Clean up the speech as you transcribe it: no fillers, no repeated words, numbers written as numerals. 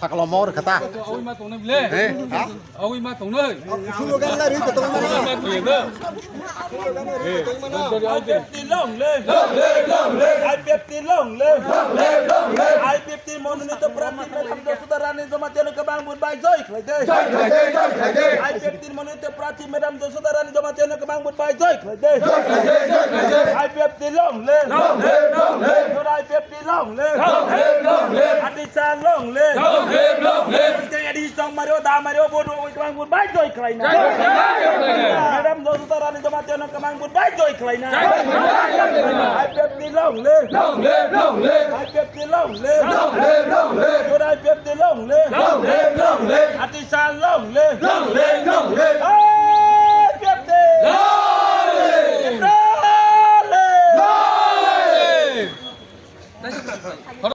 Sakalomor kata. Ôi mà tổng này lên. Ôi mà tổng nơi. Tin lông lên. Ai biết tin lông lên. Ai biết tin món ini tu berarti dalam saudara ni jemaat ke bang bud baik joy. Ai biết tin món itu berarti madam saudara ni jemaat ke bang bud baik joy. Ai biết tin lông lên. Ai biết tin lông lên. Adi chan lông lên. Jangan di song Mario da Mario bodoh ke bang bud baik joy kelaina. Madam saudara ni jemaat ke bang bud baik joy kelaina. Ai biết tin lông lên. Ai biết tin lông lên. Ai biết tin lông lên. Adi chan lông lên.